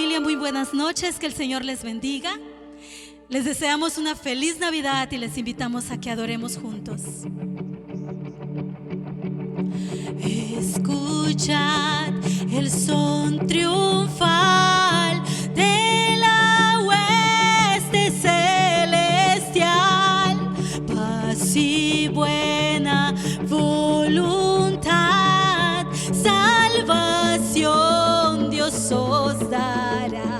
familia, muy buenas noches, que el Señor les bendiga. Les deseamos una feliz Navidad y les invitamos a que adoremos juntos. Escuchad el son triunfal de la hueste celestial, paz y buena voluntad, salvación Dios os dará.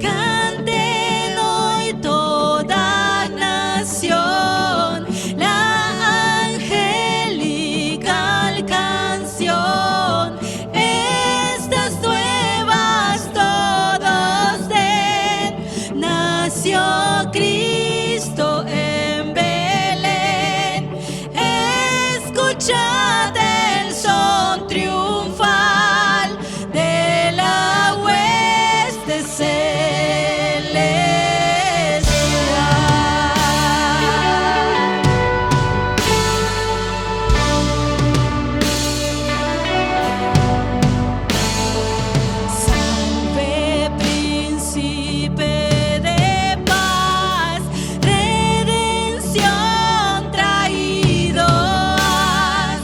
Canten hoy toda nación la angelical canción. Estas nuevas todos den. Nació Cristo en Belén. Escuchad el son triunfal de la hueste celestial. Salve, príncipe de paz, redención traído has.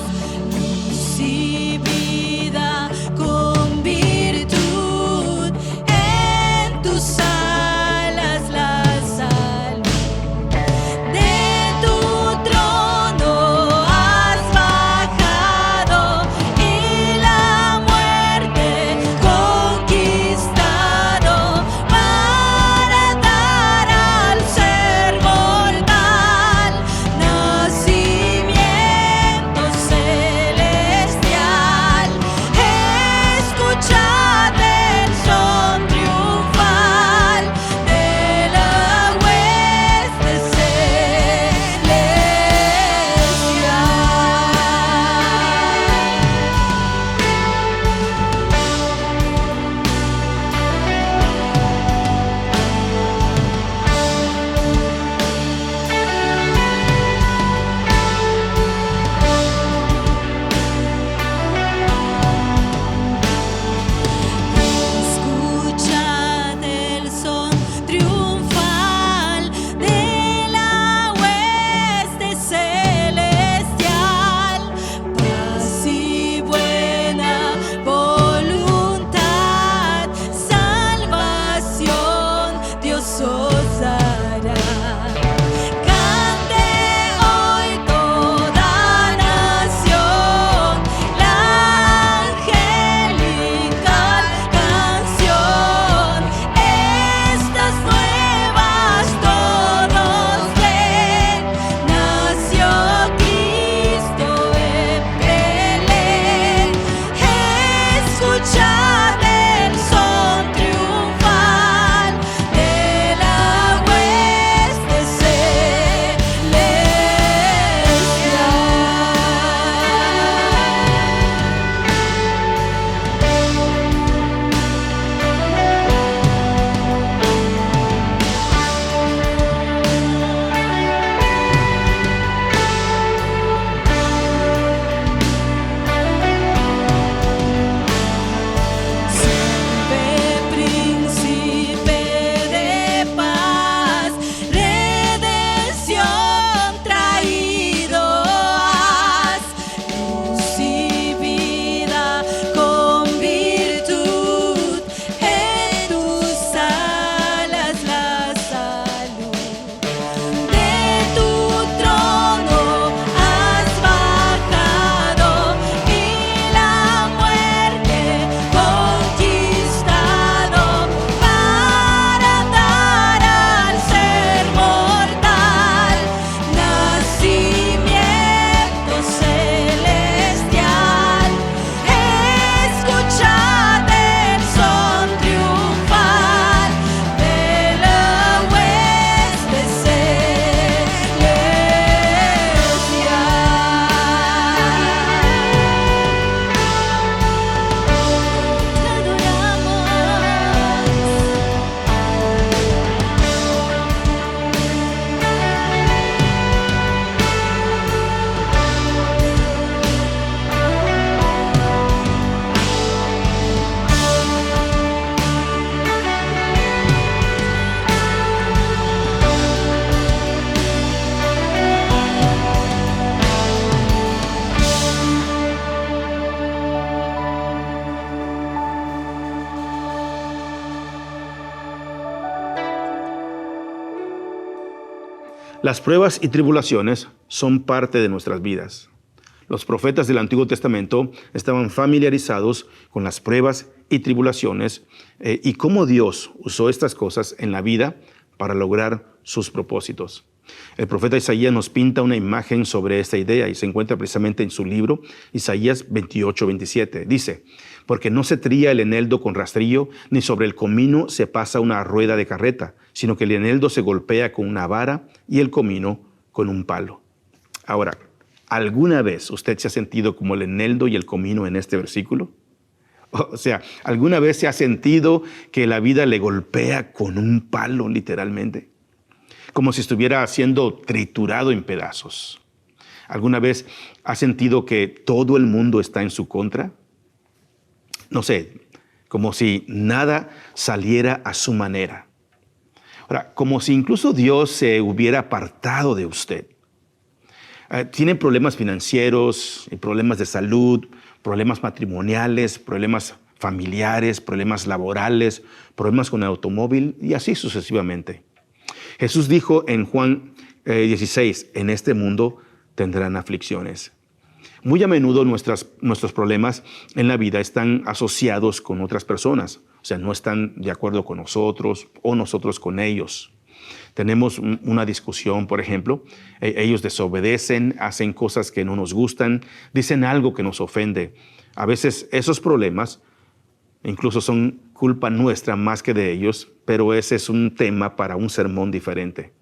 Las pruebas y tribulaciones son parte de nuestras vidas. Los profetas del Antiguo Testamento estaban familiarizados con las pruebas y tribulaciones y cómo Dios usó estas cosas en la vida para lograr sus propósitos. El profeta Isaías nos pinta una imagen sobre esta idea y se encuentra precisamente en su libro Isaías 28:27. Dice: porque no se trilla el eneldo con rastrillo, ni sobre el comino se pasa una rueda de carreta, sino que el eneldo se golpea con una vara y el comino con un palo. Ahora, ¿alguna vez usted se ha sentido como el eneldo y el comino en este versículo? O sea, ¿alguna vez se ha sentido que la vida le golpea con un palo, literalmente? Como si estuviera siendo triturado en pedazos. ¿Alguna vez ha sentido que todo el mundo está en su contra? No sé, como si nada saliera a su manera. Ahora, como si incluso Dios se hubiera apartado de usted. Tiene problemas financieros, problemas de salud, problemas matrimoniales, problemas familiares, problemas laborales, problemas con el automóvil y así sucesivamente. Jesús dijo en Juan 16, en este mundo tendrán aflicciones. Muy a menudo nuestros problemas en la vida están asociados con otras personas, o sea, no están de acuerdo con nosotros o nosotros con ellos. Tenemos una discusión, por ejemplo, ellos desobedecen, hacen cosas que no nos gustan, dicen algo que nos ofende. A veces esos problemas incluso son culpa nuestra más que de ellos, pero ese es un tema para un sermón diferente.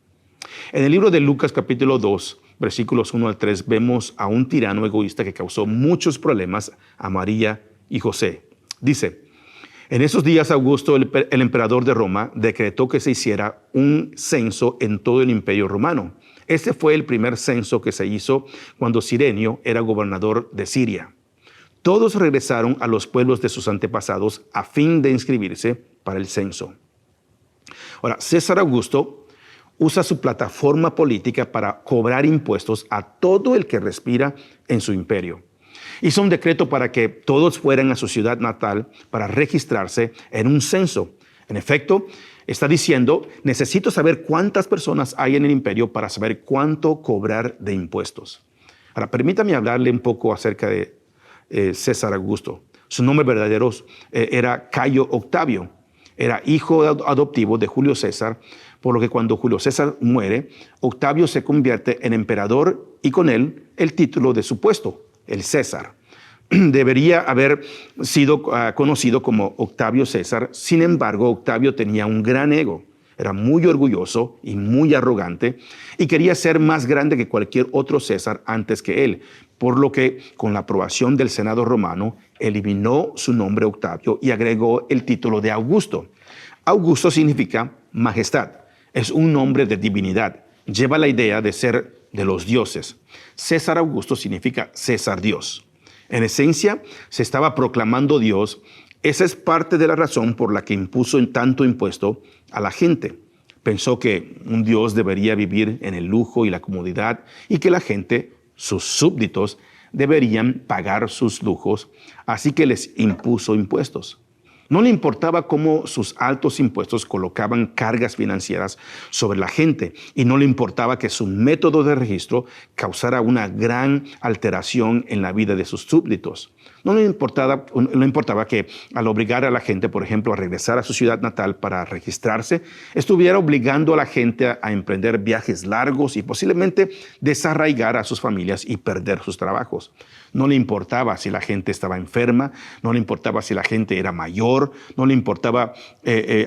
En el libro de Lucas capítulo 2, versículos 1 al 3, vemos a un tirano egoísta que causó muchos problemas a María y José. Dice: en esos días Augusto, el emperador de Roma, decretó que se hiciera un censo en todo el imperio romano. Este fue el primer censo que se hizo cuando Cirenio era gobernador de Siria. Todos regresaron a los pueblos de sus antepasados a fin de inscribirse para el censo. Ahora, César Augusto usa su plataforma política para cobrar impuestos a todo el que respira en su imperio. Hizo un decreto para que todos fueran a su ciudad natal para registrarse en un censo. En efecto, está diciendo: necesito saber cuántas personas hay en el imperio para saber cuánto cobrar de impuestos. Ahora, permítame hablarle un poco acerca de César Augusto. Su nombre verdadero era Cayo Octavio. Era hijo adoptivo de Julio César, por lo que cuando Julio César muere, Octavio se convierte en emperador y con él el título de su puesto, el César. Debería haber sido conocido como Octavio César. Sin embargo, Octavio tenía un gran ego. Era muy orgulloso y muy arrogante y quería ser más grande que cualquier otro César antes que él, por lo que con la aprobación del Senado romano eliminó su nombre Octavio y agregó el título de Augusto. Augusto significa majestad, es un nombre de divinidad, lleva la idea de ser de los dioses. César Augusto significa César Dios. En esencia, se estaba proclamando Dios. Esa es parte de la razón por la que impuso tanto impuesto a la gente. Pensó que un Dios debería vivir en el lujo y la comodidad y que la gente, sus súbditos, deberían pagar sus lujos, así que les impuso impuestos. No le importaba cómo sus altos impuestos colocaban cargas financieras sobre la gente y no le importaba que su método de registro causara una gran alteración en la vida de sus súbditos. No le importaba que al obligar a la gente, por ejemplo, a regresar a su ciudad natal para registrarse, estuviera obligando a la gente a emprender viajes largos y posiblemente desarraigar a sus familias y perder sus trabajos. No le importaba si la gente estaba enferma, no le importaba si la gente era mayor, no le importaba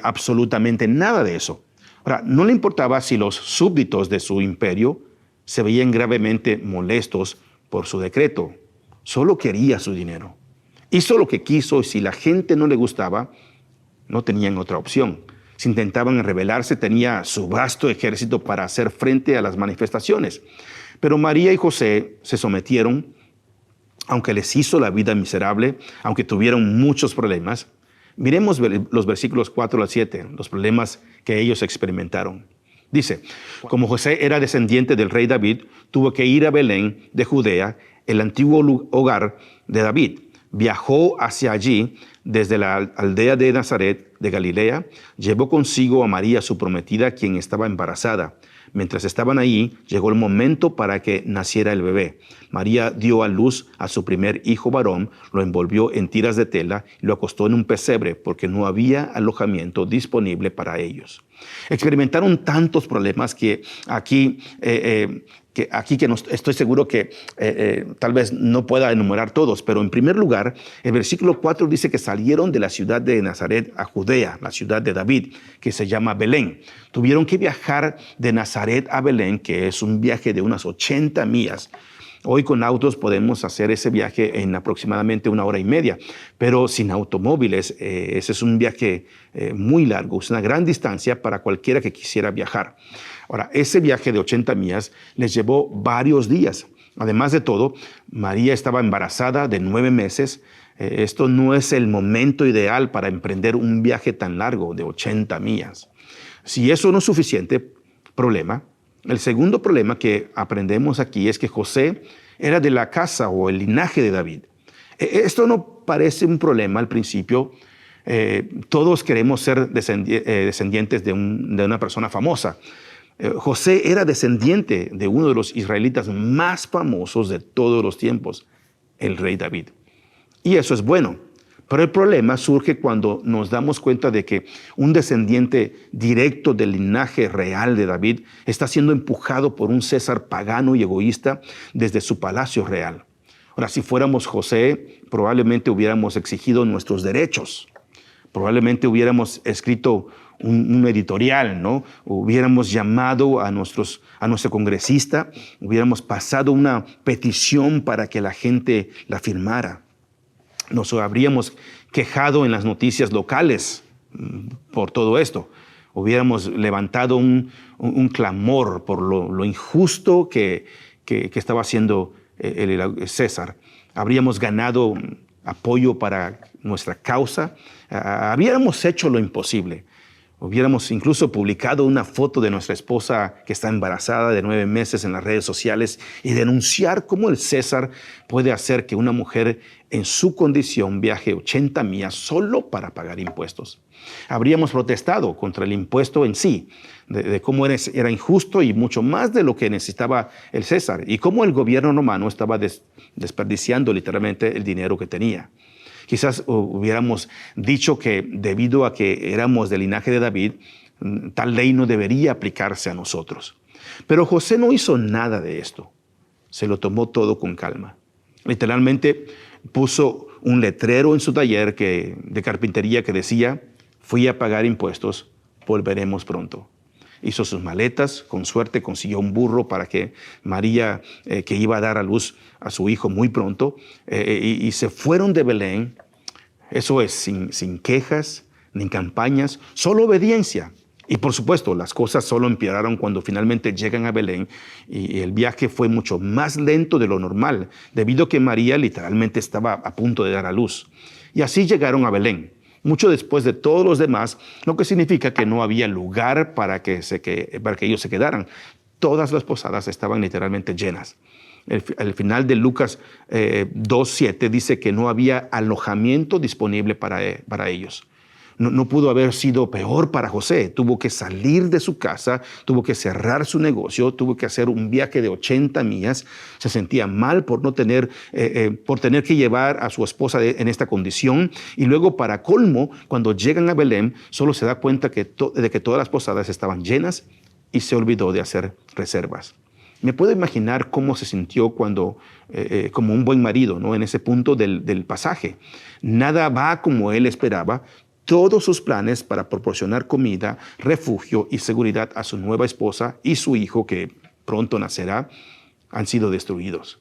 absolutamente nada de eso. Ahora, no le importaba si los súbditos de su imperio se veían gravemente molestos por su decreto. Solo quería su dinero. Hizo lo que quiso y si la gente no le gustaba, no tenían otra opción. Si intentaban rebelarse, tenía su vasto ejército para hacer frente a las manifestaciones. Pero María y José se sometieron, aunque les hizo la vida miserable, aunque tuvieron muchos problemas. Miremos los versículos 4 al 7, los problemas que ellos experimentaron. Dice: como José era descendiente del rey David, tuvo que ir a Belén de Judea, el antiguo hogar de David. Viajó hacia allí desde la aldea de Nazaret de Galilea. Llevó consigo a María, su prometida, quien estaba embarazada. Mientras estaban ahí, llegó el momento para que naciera el bebé. María dio a luz a su primer hijo varón, lo envolvió en tiras de tela y lo acostó en un pesebre porque no había alojamiento disponible para ellos. Experimentaron tantos problemas que aquí no estoy seguro que tal vez no pueda enumerar todos, pero en primer lugar, el versículo 4 dice que salieron de la ciudad de Nazaret a Judea, la ciudad de David, que se llama Belén. Tuvieron que viajar de Nazaret a Belén, que es un viaje de unas 80 millas. Hoy con autos podemos hacer ese viaje en aproximadamente 1 hora y media, pero sin automóviles ese es un viaje muy largo, es una gran distancia para cualquiera que quisiera viajar. Ahora, ese viaje de 80 millas les llevó varios días. Además de todo, María estaba embarazada de 9 meses. Esto no es el momento ideal para emprender un viaje tan largo de 80 millas. Si eso no es suficiente, problema. El segundo problema que aprendemos aquí es que José era de la casa o el linaje de David. Esto no parece un problema al principio. Todos queremos ser descendientes de una persona famosa. José era descendiente de uno de los israelitas más famosos de todos los tiempos, el rey David. Y eso es bueno. Pero el problema surge cuando nos damos cuenta de que un descendiente directo del linaje real de David está siendo empujado por un César pagano y egoísta desde su palacio real. Ahora, si fuéramos José, probablemente hubiéramos exigido nuestros derechos. Probablemente hubiéramos escrito un editorial, ¿no? Hubiéramos llamado a nuestro congresista, hubiéramos pasado una petición para que la gente la firmara. Nos habríamos quejado en las noticias locales por todo esto. Hubiéramos levantado un clamor por lo injusto que estaba haciendo el César. Habríamos ganado apoyo para nuestra causa. Habríamos hecho lo imposible. Hubiéramos incluso publicado una foto de nuestra esposa que está embarazada de 9 meses en las redes sociales y denunciar cómo el César puede hacer que una mujer en su condición viaje 80 millas solo para pagar impuestos. Habríamos protestado contra el impuesto en sí, de cómo era injusto y mucho más de lo que necesitaba el César y cómo el gobierno romano estaba desperdiciando literalmente el dinero que tenía. Quizás hubiéramos dicho que debido a que éramos del linaje de David, tal ley no debería aplicarse a nosotros. Pero José no hizo nada de esto. Se lo tomó todo con calma. Literalmente puso un letrero en su taller de carpintería que decía: fui a pagar impuestos, volveremos pronto. Hizo sus maletas, con suerte consiguió un burro para que María, que iba a dar a luz a su hijo muy pronto, y se fueron de Belén. Eso es, sin quejas, ni campañas, solo obediencia. Y por supuesto, las cosas solo empeoraron cuando finalmente llegan a Belén y el viaje fue mucho más lento de lo normal, debido a que María literalmente estaba a punto de dar a luz. Y así llegaron a Belén, mucho después de todos los demás, lo que significa que no había lugar para que ellos se quedaran. Todas las posadas estaban literalmente llenas. Al final de Lucas 2:7 dice que no había alojamiento disponible para ellos. No pudo haber sido peor para José. Tuvo que salir de su casa, tuvo que cerrar su negocio, tuvo que hacer un viaje de 80 millas. Se sentía mal por tener que llevar a su esposa en esta condición. Y luego, para colmo, cuando llegan a Belén, solo se da cuenta de que todas las posadas estaban llenas y se olvidó de hacer reservas. Me puedo imaginar cómo se sintió como un buen marido, ¿no? En ese punto del pasaje. Nada va como él esperaba. Todos sus planes para proporcionar comida, refugio y seguridad a su nueva esposa y su hijo, que pronto nacerá, han sido destruidos.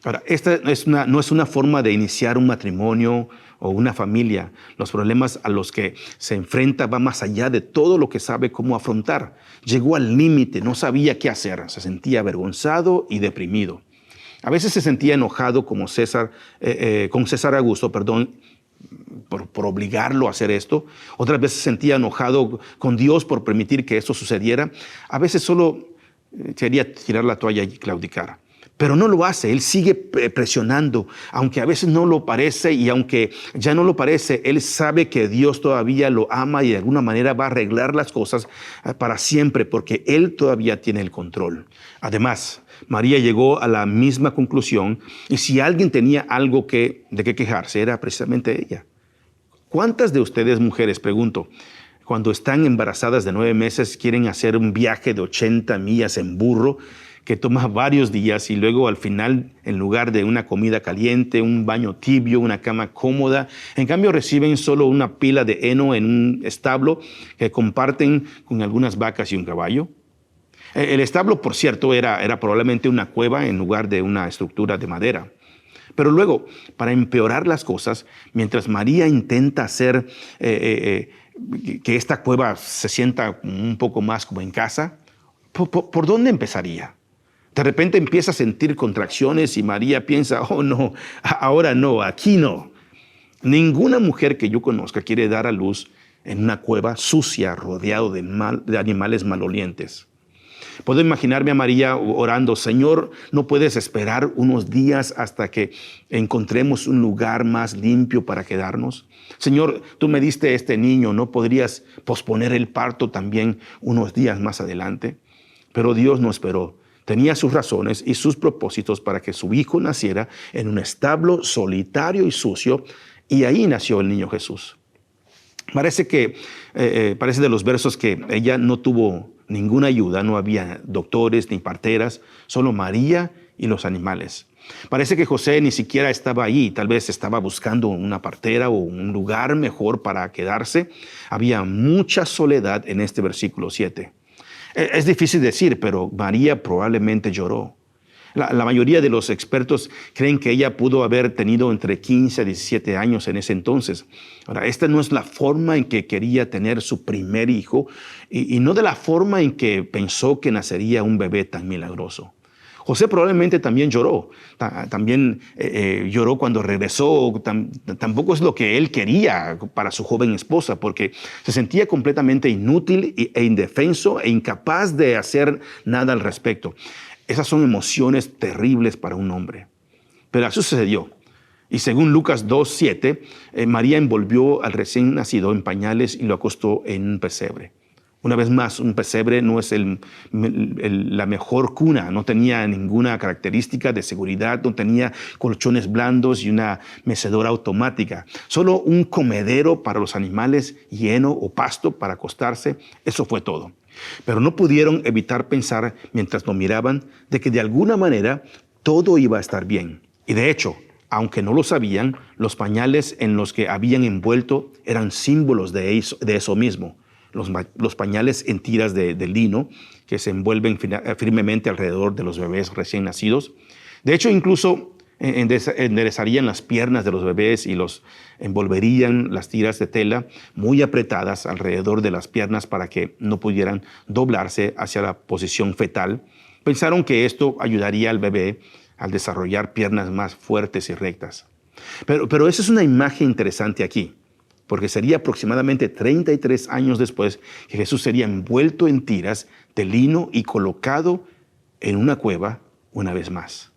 Ahora, esta no es una forma de iniciar un matrimonio o una familia. Los problemas a los que se enfrenta van más allá de todo lo que sabe cómo afrontar. Llegó al límite, no sabía qué hacer, se sentía avergonzado y deprimido. A veces se sentía enojado con César Augusto, por obligarlo a hacer esto. Otras veces se sentía enojado con Dios por permitir que esto sucediera. A veces solo quería tirar la toalla y claudicar. Pero no lo hace, él sigue presionando, aunque a veces no lo parece y aunque ya no lo parece, él sabe que Dios todavía lo ama y de alguna manera va a arreglar las cosas para siempre porque él todavía tiene el control. Además, María llegó a la misma conclusión y si alguien tenía algo de qué quejarse era precisamente ella. ¿Cuántas de ustedes mujeres, pregunto, cuando están embarazadas de 9 meses quieren hacer un viaje de 80 millas en burro que toma varios días y luego al final, en lugar de una comida caliente, un baño tibio, una cama cómoda, en cambio reciben solo una pila de heno en un establo que comparten con algunas vacas y un caballo? El establo, por cierto, era probablemente una cueva en lugar de una estructura de madera. Pero luego, para empeorar las cosas, mientras María intenta hacer que esta cueva se sienta un poco más como en casa, ¿por dónde empezaría? De repente empieza a sentir contracciones y María piensa, oh no, ahora no, aquí no. Ninguna mujer que yo conozca quiere dar a luz en una cueva sucia, rodeado de animales malolientes. Puedo imaginarme a María orando, Señor, ¿no puedes esperar unos días hasta que encontremos un lugar más limpio para quedarnos? Señor, tú me diste este niño, ¿no podrías posponer el parto también unos días más adelante? Pero Dios no esperó. Tenía sus razones y sus propósitos para que su hijo naciera en un establo solitario y sucio, y ahí nació el niño Jesús. Parece de los versos que ella no tuvo ninguna ayuda, no había doctores ni parteras, solo María y los animales. Parece que José ni siquiera estaba ahí, tal vez estaba buscando una partera o un lugar mejor para quedarse. Había mucha soledad en este versículo 7. Es difícil decir, pero María probablemente lloró. La mayoría de los expertos creen que ella pudo haber tenido entre 15 a 17 años en ese entonces. Ahora, esta no es la forma en que quería tener su primer hijo y no de la forma en que pensó que nacería un bebé tan milagroso. José probablemente también lloró. También lloró cuando regresó. Tampoco es lo que él quería para su joven esposa, porque se sentía completamente inútil e indefenso e incapaz de hacer nada al respecto. Esas son emociones terribles para un hombre. Pero eso sucedió. Y según Lucas 2:7, María envolvió al recién nacido en pañales y lo acostó en un pesebre. Una vez más, un pesebre no es la mejor cuna, no tenía ninguna característica de seguridad, no tenía colchones blandos y una mecedora automática. Solo un comedero para los animales, heno o pasto para acostarse, eso fue todo. Pero no pudieron evitar pensar, mientras lo miraban, de que de alguna manera todo iba a estar bien. Y de hecho, aunque no lo sabían, los pañales en los que habían envuelto eran símbolos de eso mismo. Los pañales en tiras de lino que se envuelven firmemente alrededor de los bebés recién nacidos. De hecho, incluso enderezarían las piernas de los bebés y los envolverían las tiras de tela muy apretadas alrededor de las piernas para que no pudieran doblarse hacia la posición fetal. Pensaron que esto ayudaría al bebé al desarrollar piernas más fuertes y rectas. Pero esa es una imagen interesante aquí, porque sería aproximadamente 33 años después que Jesús sería envuelto en tiras de lino y colocado en una cueva una vez más.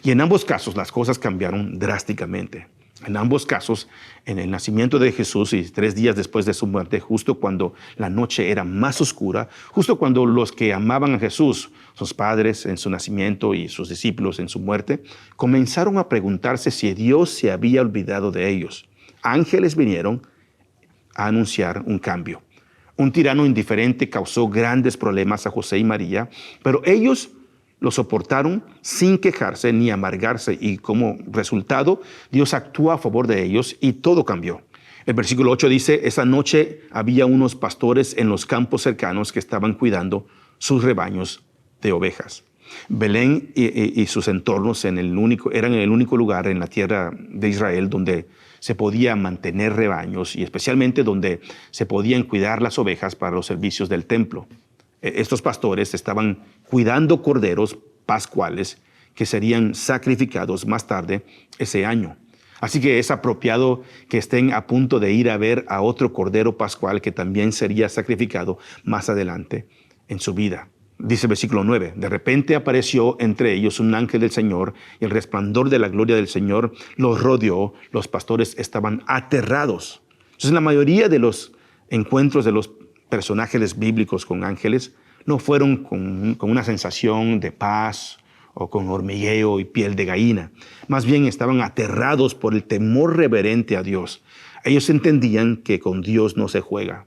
Y en ambos casos las cosas cambiaron drásticamente. En ambos casos, en el nacimiento de Jesús y 3 días después de su muerte, justo cuando la noche era más oscura, justo cuando los que amaban a Jesús, sus padres en su nacimiento y sus discípulos en su muerte, comenzaron a preguntarse si Dios se había olvidado de ellos. Ángeles vinieron a anunciar un cambio. Un tirano indiferente causó grandes problemas a José y María, pero ellos lo soportaron sin quejarse ni amargarse y como resultado Dios actuó a favor de ellos y todo cambió. El versículo 8 dice, esa noche había unos pastores en los campos cercanos que estaban cuidando sus rebaños de ovejas. Belén y sus entornos eran el único lugar en la tierra de Israel donde se podía mantener rebaños y especialmente donde se podían cuidar las ovejas para los servicios del templo. Estos pastores estaban cuidando corderos pascuales que serían sacrificados más tarde ese año. Así que es apropiado que estén a punto de ir a ver a otro cordero pascual que también sería sacrificado más adelante en su vida. Dice el versículo 9, de repente apareció entre ellos un ángel del Señor y el resplandor de la gloria del Señor los rodeó. Los pastores estaban aterrados. Entonces, la mayoría de los encuentros de los personajes bíblicos con ángeles no fueron con una sensación de paz o con hormigueo y piel de gallina. Más bien estaban aterrados por el temor reverente a Dios. Ellos entendían que con Dios no se juega.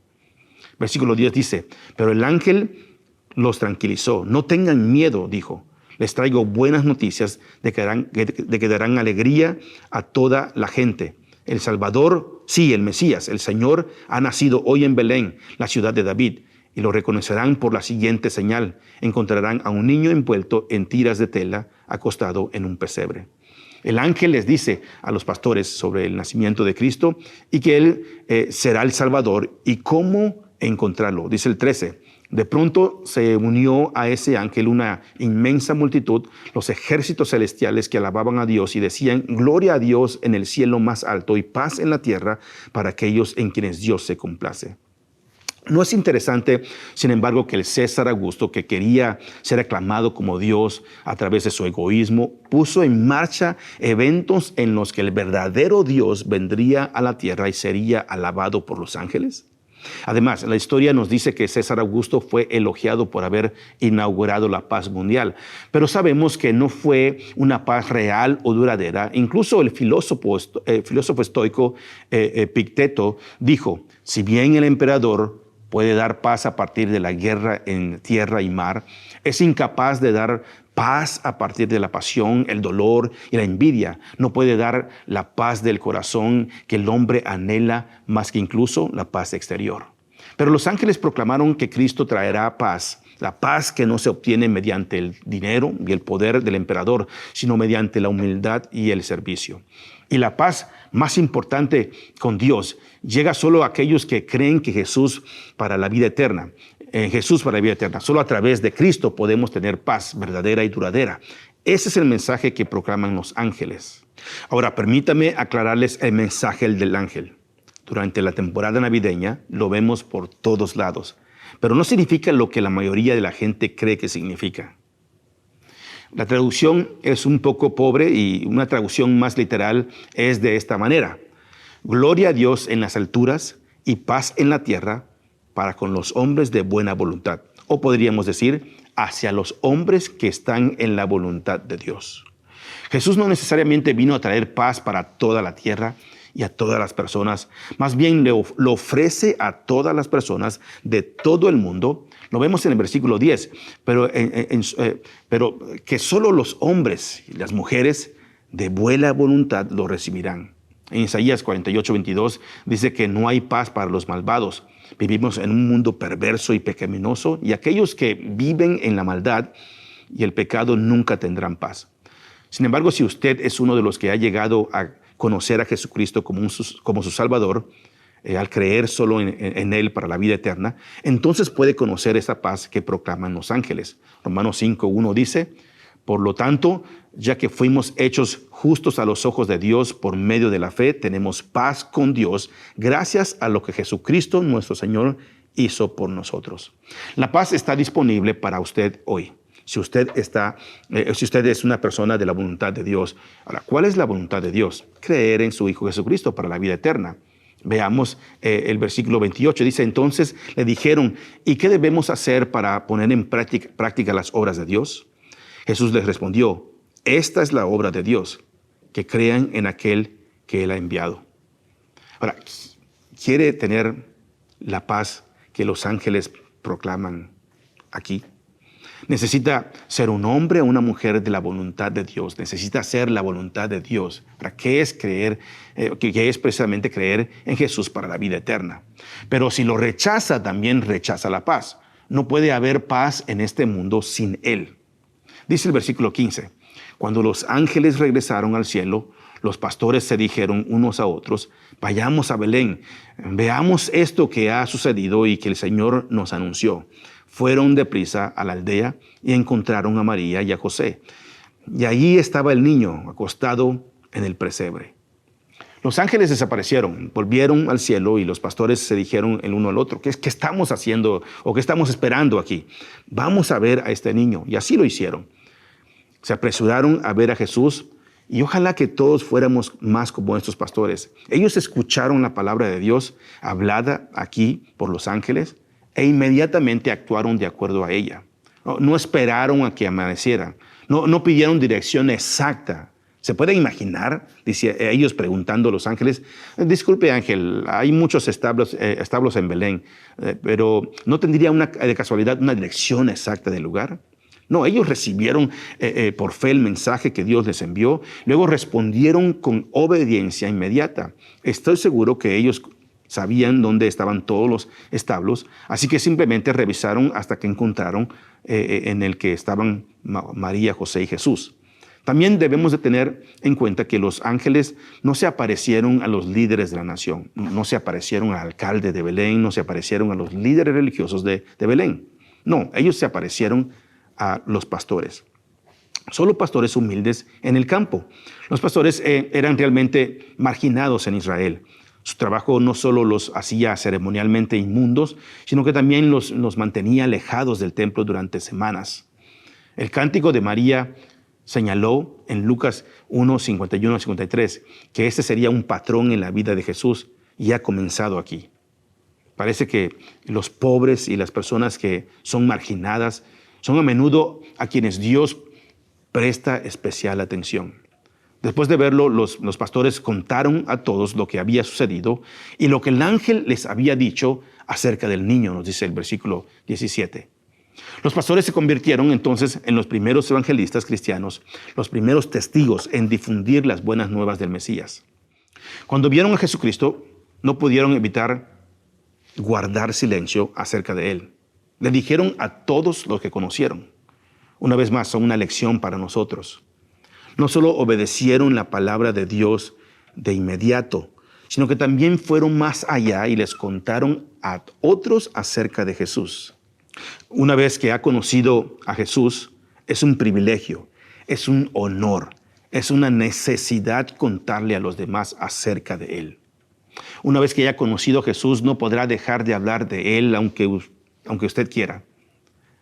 Versículo 10 dice, pero el ángel los tranquilizó. No tengan miedo, dijo. Les traigo buenas noticias de que darán alegría a toda la gente. El Salvador, sí, el Mesías, el Señor, ha nacido hoy en Belén, la ciudad de David, y lo reconocerán por la siguiente señal. Encontrarán a un niño envuelto en tiras de tela, acostado en un pesebre. El ángel les dice a los pastores sobre el nacimiento de Cristo y que Él será el Salvador y cómo encontrarlo. Dice el 13. De pronto se unió a ese ángel una inmensa multitud, los ejércitos celestiales que alababan a Dios y decían, gloria a Dios en el cielo más alto y paz en la tierra para aquellos en quienes Dios se complace. ¿No es interesante, sin embargo, que el César Augusto, que quería ser aclamado como Dios a través de su egoísmo, puso en marcha eventos en los que el verdadero Dios vendría a la tierra y sería alabado por los ángeles? Además, la historia nos dice que César Augusto fue elogiado por haber inaugurado la paz mundial, pero sabemos que no fue una paz real o duradera. Incluso el filósofo estoico Epicteto dijo, si bien el emperador puede dar paz a partir de la guerra en tierra y mar, es incapaz de dar paz a partir de la pasión, el dolor y la envidia. No puede dar la paz del corazón que el hombre anhela más que incluso la paz exterior. Pero los ángeles proclamaron que Cristo traerá paz, la paz que no se obtiene mediante el dinero y el poder del emperador, sino mediante la humildad y el servicio. Y la paz más importante con Dios llega solo a aquellos que creen que Jesús para la vida eterna. Solo a través de Cristo podemos tener paz verdadera y duradera. Ese es el mensaje que proclaman los ángeles. Ahora, permítame aclararles el mensaje del ángel. Durante la temporada navideña lo vemos por todos lados, pero no significa lo que la mayoría de la gente cree que significa. La traducción es un poco pobre y una traducción más literal es de esta manera. Gloria a Dios en las alturas y paz en la tierra para con los hombres de buena voluntad. O podríamos decir, hacia los hombres que están en la voluntad de Dios. Jesús no necesariamente vino a traer paz para toda la tierra y a todas las personas. Más bien lo ofrece a todas las personas de todo el mundo. Lo vemos en el versículo 10. Pero que solo los hombres y las mujeres de buena voluntad lo recibirán. En Isaías 48:22 dice que no hay paz para los malvados. Vivimos en un mundo perverso y pecaminoso y aquellos que viven en la maldad y el pecado nunca tendrán paz. Sin embargo, si usted es uno de los que ha llegado a conocer a Jesucristo como su Salvador, al creer solo en Él para la vida eterna, entonces puede conocer esa paz que proclaman los ángeles. Romanos 5:1 dice, por lo tanto, ya que fuimos hechos justos a los ojos de Dios por medio de la fe, tenemos paz con Dios gracias a lo que Jesucristo, nuestro Señor, hizo por nosotros. La paz está disponible para usted hoy. Si usted es una persona de la voluntad de Dios. Ahora, ¿cuál es la voluntad de Dios? Creer en su Hijo Jesucristo para la vida eterna. Veamos el versículo 28. Dice, entonces le dijeron, ¿y qué debemos hacer para poner en práctica las obras de Dios? Jesús les respondió, esta es la obra de Dios, que crean en aquel que Él ha enviado. Ahora, ¿quiere tener la paz que los ángeles proclaman aquí? Necesita ser un hombre o una mujer de la voluntad de Dios. Necesita ser la voluntad de Dios. ¿Para qué es creer? Que es precisamente creer en Jesús para la vida eterna. Pero si lo rechaza, también rechaza la paz. No puede haber paz en este mundo sin Él. Dice el versículo 15, cuando los ángeles regresaron al cielo, los pastores se dijeron unos a otros, vayamos a Belén, veamos esto que ha sucedido y que el Señor nos anunció. Fueron deprisa a la aldea y encontraron a María y a José. Y allí estaba el niño acostado en el pesebre. Los ángeles desaparecieron, volvieron al cielo y los pastores se dijeron el uno al otro, ¿qué estamos haciendo o qué estamos esperando aquí? Vamos a ver a este niño. Y así lo hicieron. Se apresuraron a ver a Jesús y ojalá que todos fuéramos más como estos pastores. Ellos escucharon la palabra de Dios hablada aquí por los ángeles e inmediatamente actuaron de acuerdo a ella. No esperaron a que amaneciera. No pidieron dirección exacta. ¿Se pueden imaginar? Dice ellos preguntando a los ángeles, disculpe ángel, hay muchos establos en Belén, pero ¿no tendría de casualidad una dirección exacta del lugar? No, ellos recibieron por fe el mensaje que Dios les envió, luego respondieron con obediencia inmediata. Estoy seguro que ellos sabían dónde estaban todos los establos, así que simplemente revisaron hasta que encontraron en el que estaban María, José y Jesús. También debemos de tener en cuenta que los ángeles no se aparecieron a los líderes de la nación, no se aparecieron al alcalde de Belén, no se aparecieron a los líderes religiosos de Belén. No, ellos se aparecieron a los pastores. Solo pastores humildes en el campo. Los pastores eran realmente marginados en Israel. Su trabajo no solo los hacía ceremonialmente inmundos, sino que también los mantenía alejados del templo durante semanas. El cántico de María señaló en Lucas 1, 51 a 53 que este sería un patrón en la vida de Jesús y ha comenzado aquí. Parece que los pobres y las personas que son marginadas son a menudo a quienes Dios presta especial atención. Después de verlo, los pastores contaron a todos lo que había sucedido y lo que el ángel les había dicho acerca del niño, nos dice el versículo 17. Los pastores se convirtieron entonces en los primeros evangelistas cristianos, los primeros testigos en difundir las buenas nuevas del Mesías. Cuando vieron a Jesucristo, no pudieron evitar guardar silencio acerca de él. Le dijeron a todos los que conocieron. Una vez más, son una lección para nosotros. No solo obedecieron la palabra de Dios de inmediato, sino que también fueron más allá y les contaron a otros acerca de Jesús. Una vez que ha conocido a Jesús, es un privilegio, es un honor, es una necesidad contarle a los demás acerca de Él. Una vez que haya conocido a Jesús, no podrá dejar de hablar de Él aunque usted quiera,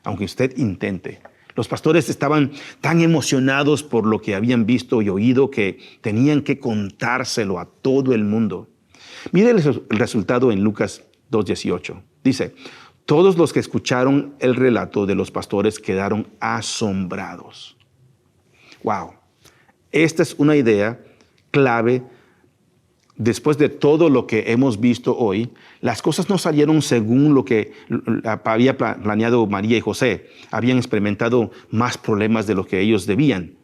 aunque usted intente. Los pastores estaban tan emocionados por lo que habían visto y oído que tenían que contárselo a todo el mundo. Mire el resultado en Lucas 2:18. Dice, todos los que escucharon el relato de los pastores quedaron asombrados. Wow, esta es una idea clave. Después de todo lo que hemos visto hoy, las cosas no salieron según lo que había planeado María y José. Habían experimentado más problemas de lo que ellos debían.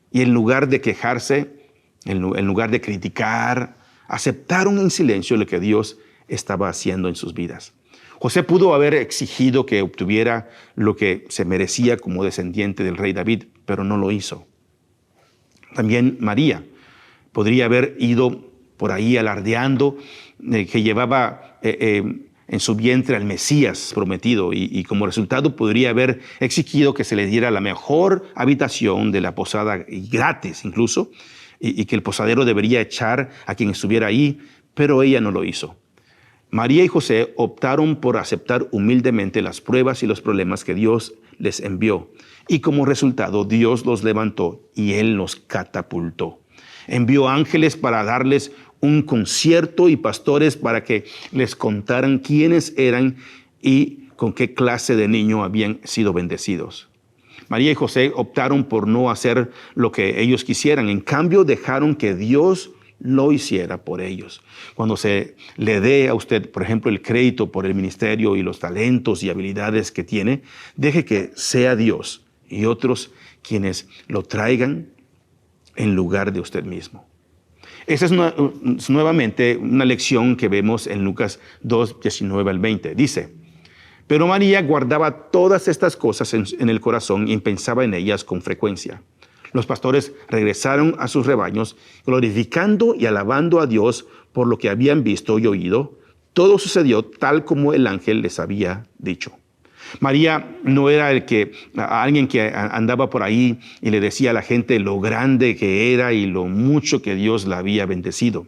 Y en lugar de quejarse, en lugar de criticar, aceptaron en silencio lo que Dios estaba haciendo en sus vidas. José pudo haber exigido que obtuviera lo que se merecía como descendiente del rey David, pero no lo hizo. También María podría haber ido por ahí alardeando que llevaba en su vientre al Mesías prometido y como resultado podría haber exigido que se le diera la mejor habitación de la posada, y gratis incluso, y que el posadero debería echar a quien estuviera ahí, pero ella no lo hizo. María y José optaron por aceptar humildemente las pruebas y los problemas que Dios les envió, y como resultado Dios los levantó y Él los catapultó. Envió ángeles para darles un concierto y pastores para que les contaran quiénes eran y con qué clase de niño habían sido bendecidos. María y José optaron por no hacer lo que ellos quisieran. En cambio, dejaron que Dios lo hiciera por ellos. Cuando se le dé a usted, por ejemplo, el crédito por el ministerio y los talentos y habilidades que tiene, deje que sea Dios y otros quienes lo traigan en lugar de usted mismo. Esa es nuevamente una lección que vemos en Lucas 2, 19 al 20. Dice, pero María guardaba todas estas cosas en el corazón y pensaba en ellas con frecuencia. Los pastores regresaron a sus rebaños, glorificando y alabando a Dios por lo que habían visto y oído. Todo sucedió tal como el ángel les había dicho. María no era alguien que andaba por ahí y le decía a la gente lo grande que era y lo mucho que Dios la había bendecido.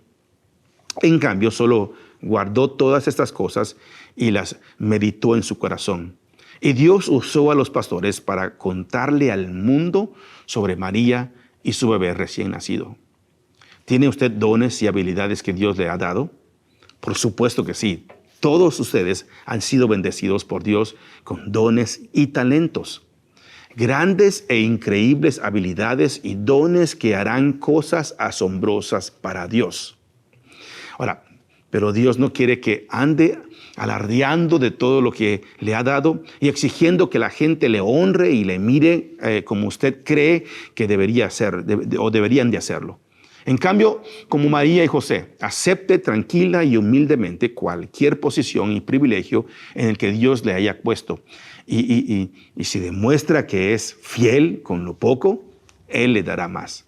En cambio, solo guardó todas estas cosas y las meditó en su corazón. Y Dios usó a los pastores para contarle al mundo sobre María y su bebé recién nacido. ¿Tiene usted dones y habilidades que Dios le ha dado? Por supuesto que sí. Todos ustedes han sido bendecidos por Dios con dones y talentos. Grandes e increíbles habilidades y dones que harán cosas asombrosas para Dios. Ahora, pero Dios no quiere que ande alardeando de todo lo que le ha dado y exigiendo que la gente le honre y le mire como usted cree que debería hacer o deberían de hacerlo. En cambio, como María y José, acepte tranquila y humildemente cualquier posición y privilegio en el que Dios le haya puesto. Y si demuestra que es fiel con lo poco, Él le dará más.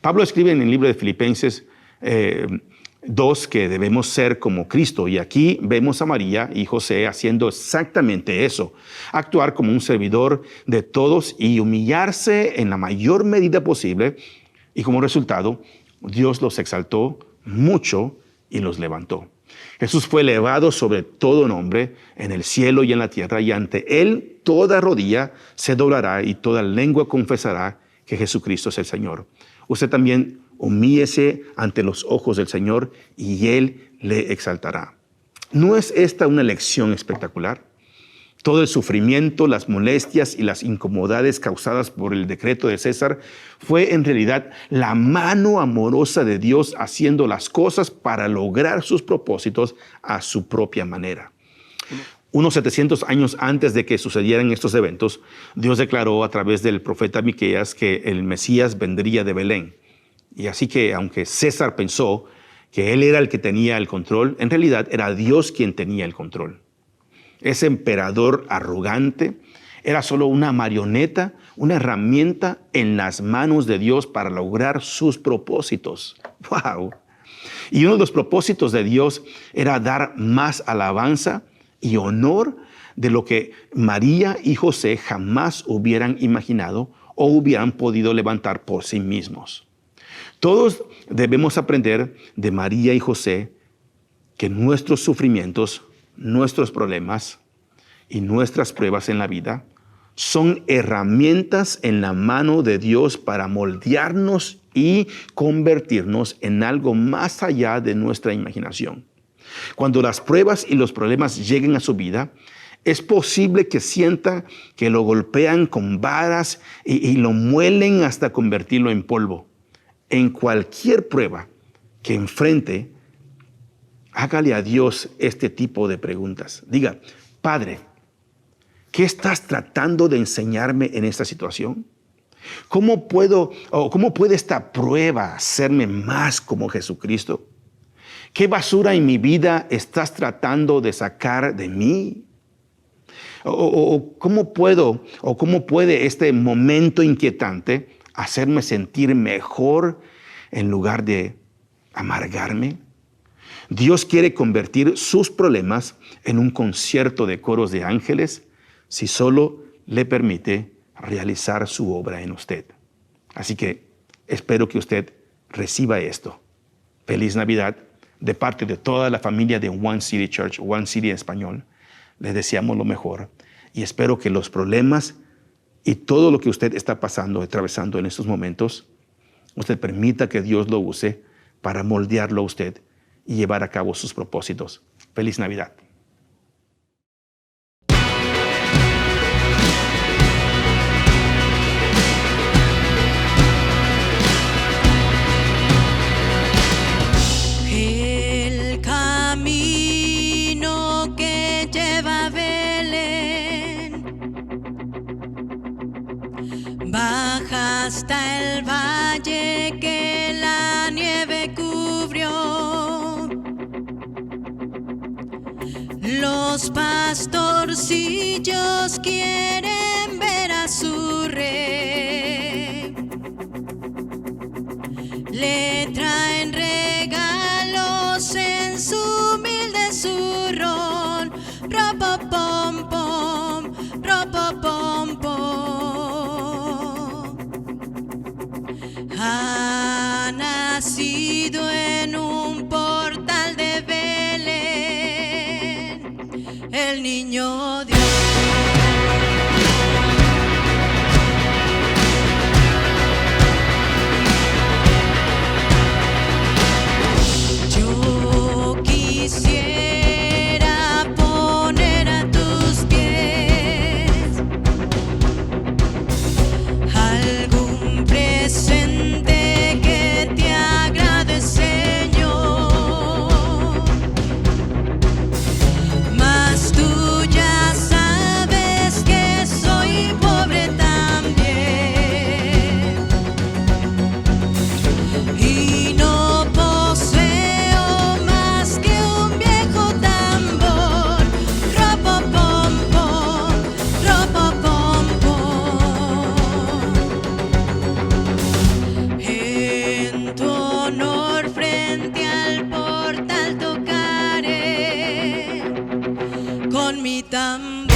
Pablo escribe en el libro de Filipenses 2 que debemos ser como Cristo. Y aquí vemos a María y José haciendo exactamente eso. Actuar como un servidor de todos y humillarse en la mayor medida posible. Y como resultado, Dios los exaltó mucho y los levantó. Jesús fue elevado sobre todo nombre en el cielo y en la tierra, y ante Él toda rodilla se doblará y toda lengua confesará que Jesucristo es el Señor. Usted también humíllese ante los ojos del Señor y Él le exaltará. ¿No es esta una lección espectacular? Todo el sufrimiento, las molestias y las incomodidades causadas por el decreto de César fue en realidad la mano amorosa de Dios haciendo las cosas para lograr sus propósitos a su propia manera. Unos 700 años antes de que sucedieran estos eventos, Dios declaró a través del profeta Miqueas que el Mesías vendría de Belén. Y así que, aunque César pensó que él era el que tenía el control, en realidad era Dios quien tenía el control. Ese emperador arrogante era solo una marioneta, una herramienta en las manos de Dios para lograr sus propósitos. ¡Wow! Y uno de los propósitos de Dios era dar más alabanza y honor de lo que María y José jamás hubieran imaginado o hubieran podido levantar por sí mismos. Todos debemos aprender de María y José que nuestros sufrimientos, nuestros problemas y nuestras pruebas en la vida son herramientas en la mano de Dios para moldearnos y convertirnos en algo más allá de nuestra imaginación. Cuando las pruebas y los problemas lleguen a su vida, es posible que sienta que lo golpean con varas y lo muelen hasta convertirlo en polvo. En cualquier prueba que enfrente, hágale a Dios este tipo de preguntas. Diga, Padre, ¿qué estás tratando de enseñarme en esta situación? ¿Cómo puede esta prueba hacerme más como Jesucristo? ¿Qué basura en mi vida estás tratando de sacar de mí? ¿Cómo puede este momento inquietante hacerme sentir mejor en lugar de amargarme? Dios quiere convertir sus problemas en un concierto de coros de ángeles si solo le permite realizar su obra en usted. Así que espero que usted reciba esto. Feliz Navidad de parte de toda la familia de One City Church, One City en español. Les deseamos lo mejor y espero que los problemas y todo lo que usted está atravesando en estos momentos, usted permita que Dios lo use para moldearlo a usted y llevar a cabo sus propósitos. Feliz Navidad. El camino que lleva a Belén baja hasta el valle que la nieve cubrió. Los pastorcillos quieren ver a su rey. Le traen regalos en su humilde zurrón. Ropopom pom, ropopom pom. Ha nacido en un portal de el niño Dios. Yo quisiera poner a tus pies algún presente que te agrade, Señor, mas tú ya sabes que soy pobre también y no poseo más que un viejo tambor. Ropopompo, ropopompo. En tu honor frente al portal tocaré con mi tambor.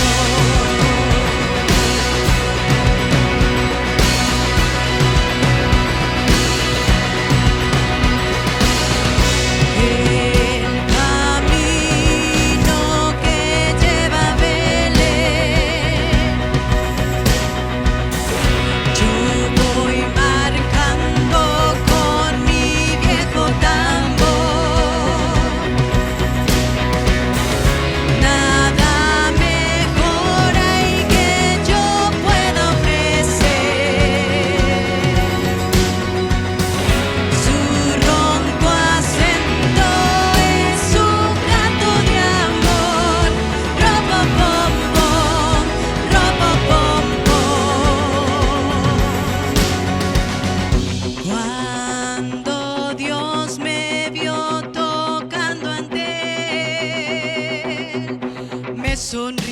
El camino que lleva a Belén, yo voy marcando con mi viejo tambor. Nada mejor hay que yo pueda ofrecer. Su ronco acento es un canto de amor. Ropopompo, ropopompo. Cuando Dios me vio tocando ante él, me sonrió.